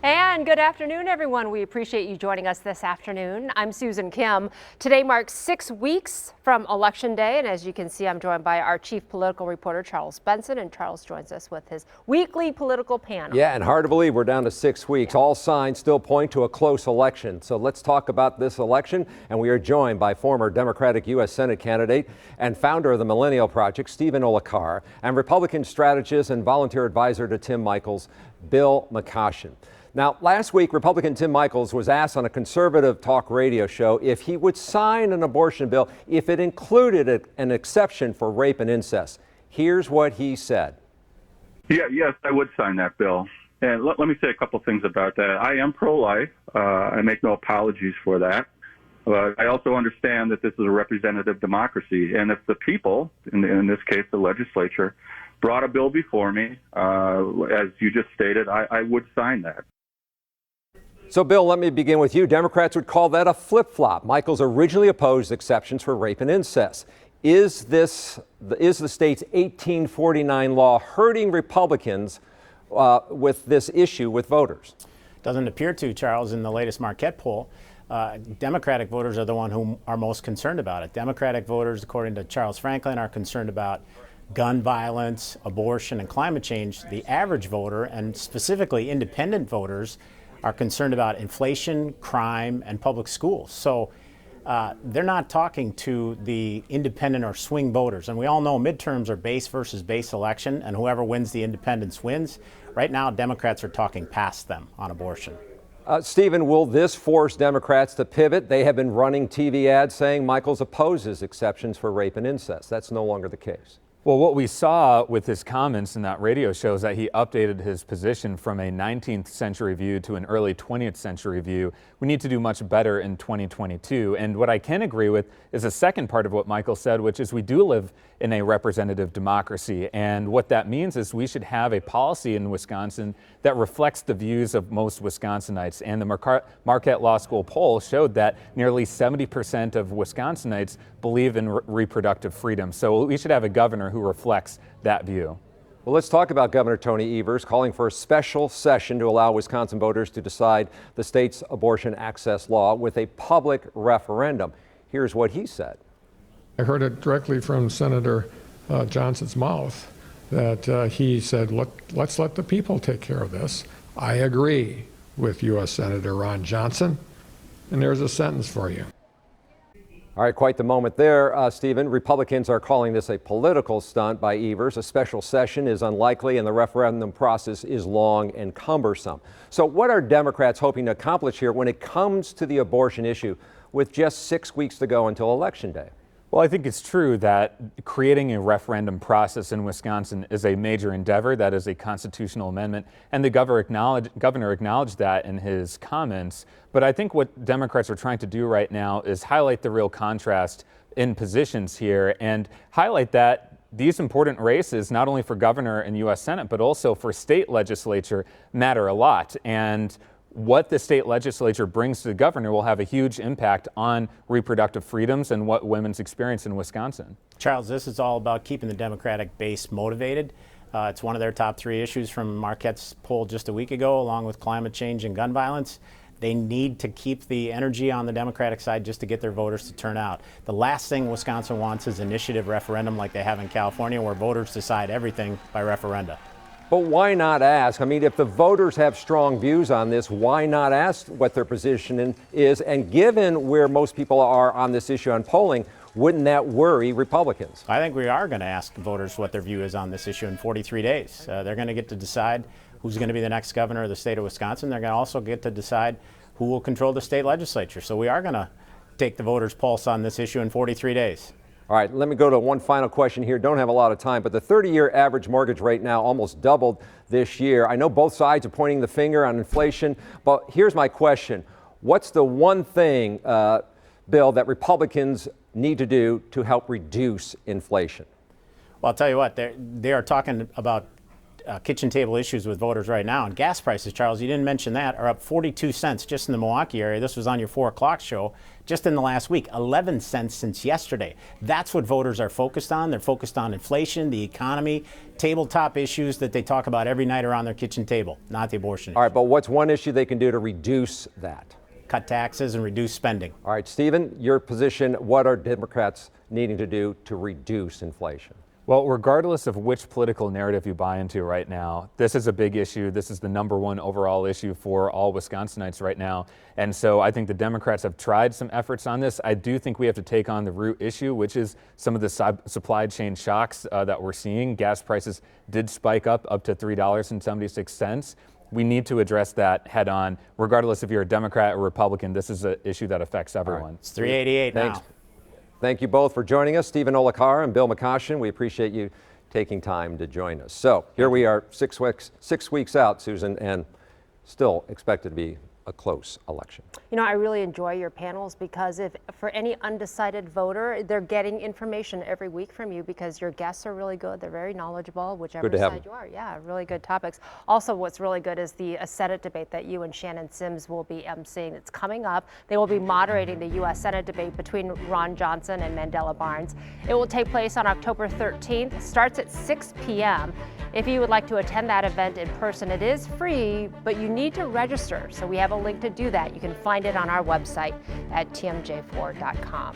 And good afternoon, everyone. We appreciate you joining us this afternoon. I'm Susan Kim. Today marks 6 weeks from Election Day, and as you can see, I'm joined by our chief political reporter, Charles Benson, and Charles joins us with his weekly political panel. Yeah, and hard to believe we're down to 6 weeks. All signs still point to a close election. So let's talk about this election, and we are joined by former Democratic U.S. Senate candidate and founder of the Millennial Project, Stephen Olikara, and Republican strategist and volunteer advisor to Tim Michels, Bill McCoshen. Now, last week, Republican Tim Michels was asked on a conservative talk radio show if he would sign an abortion bill if it included an exception for rape and incest. Here's what he said. Yes, I would sign that bill. And let me say a couple things about that. I am pro-life. I make no apologies for that. But I also understand that this is a representative democracy. And if the people, in this case the legislature, brought a bill before me, as you just stated, I would sign that. So, Bill, let me begin with you. Democrats would call that a flip-flop. Michels originally opposed exceptions for rape and incest. Is the state's 1849 law hurting Republicans with this issue with voters? Doesn't appear to, Charles. In the latest Marquette poll, Democratic voters are the one who are most concerned about it. Democratic voters, according to Charles Franklin, are concerned about gun violence, abortion, and climate change. The average voter, and specifically independent voters, are concerned about inflation, crime, and public schools. So they're not talking to the independent or swing voters. And we all know midterms are base versus base election, and whoever wins the independents wins. Right now, Democrats are talking past them on abortion. Stephen, will this force Democrats to pivot? They have been running TV ads saying Michels opposes exceptions for rape and incest. That's no longer the case. Well, what we saw with his comments in that radio show is that he updated his position from a 19th century view to an early 20th century view. We need to do much better in 2022. And what I can agree with is the second part of what Michels said, which is we do live in a representative democracy. And what that means is we should have a policy in Wisconsin that reflects the views of most Wisconsinites. And the Marquette Law School poll showed that nearly 70% of Wisconsinites believe in reproductive freedom. So we should have a governor who reflects that view. Well, let's talk about Governor Tony Evers calling for a special session to allow Wisconsin voters to decide the state's abortion access law with a public referendum. Here's what he said. I heard it directly from Senator Johnson's mouth that he said, look, let's let the people take care of this. I agree with U.S. Senator Ron Johnson. And there's a sentence for you. All right, quite the moment there, Stephen. Republicans are calling this a political stunt by Evers. A special session is unlikely and the referendum process is long and cumbersome. So what are Democrats hoping to accomplish here when it comes to the abortion issue with just 6 weeks to go until Election Day? Well, I think it's true that creating a referendum process in Wisconsin is a major endeavor. That is a constitutional amendment, and the governor acknowledged that in his comments. But I think what Democrats are trying to do right now is highlight the real contrast in positions here and highlight that these important races, not only for governor and U.S. Senate, but also for state legislature, matter a lot. And what the state legislature brings to the governor will have a huge impact on reproductive freedoms and what women's experience in Wisconsin. Charles, this is all about keeping the Democratic base motivated. It's one of their top 3 issues from Marquette's poll just a week ago, along with climate change and gun violence. They need to keep the energy on the Democratic side just to get their voters to turn out. The last thing Wisconsin wants is initiative referendum like they have in California, where voters decide everything by referenda. But why not ask? I mean, if the voters have strong views on this, why not ask what their position is? And given where most people are on this issue on polling, wouldn't that worry Republicans? I think we are going to ask voters what their view is on this issue in 43 days. They're going to get to decide who's going to be the next governor of the state of Wisconsin. They're going to also get to decide who will control the state legislature. So we are going to take the voters' pulse on this issue in 43 days. All right, let me go to one final question here. Don't have a lot of time, but the 30-year average mortgage rate now almost doubled this year. I know both sides are pointing the finger on inflation, but here's my question. What's the one thing, Bill, that Republicans need to do to help reduce inflation? Well, I'll tell you what, they are talking about kitchen table issues with voters right now. And gas prices, Charles, you didn't mention that, are up 42 cents just in the Milwaukee area. This was on your 4 o'clock show just in the last week, 11 cents since yesterday. That's what voters are focused on. They're focused on inflation, the economy, tabletop issues that they talk about every night around their kitchen table, not the abortion All right, issue. but what's one issue they can do to reduce that? Cut taxes and reduce spending. All right, Stephen, your position, what are Democrats needing to do to reduce inflation? Well, regardless of which political narrative you buy into right now, this is a big issue. This is the #1 overall issue for all Wisconsinites right now. And so I think the Democrats have tried some efforts on this. I do think we have to take on the root issue, which is some of the supply chain shocks that we're seeing. Gas prices did spike up to $3.76. We need to address that head on. Regardless if you're a Democrat or Republican, this is an issue that affects everyone. It's 388 Thanks. now. Thank you both for joining us. Stephen Olikara and Bill McCoshen, we appreciate you taking time to join us. So here we are 6 weeks out, Susan, and still expected to be a close election. You know, I really enjoy your panels because if for any undecided voter, they're getting information every week from you because your guests are really good. They're very knowledgeable, whichever Good to have side them. you are. Yeah, really good topics. Also, what's really good is the Senate debate that you and Shannon Sims will be emceeing. It's coming up. They will be moderating the U.S. Senate debate between Ron Johnson and Mandela Barnes. It will take place on October 13th. Starts at 6 p.m. If you would like to attend that event in person, it is free, but you need to register. So we have a link to do that. You can find it on our website at tmj4.com.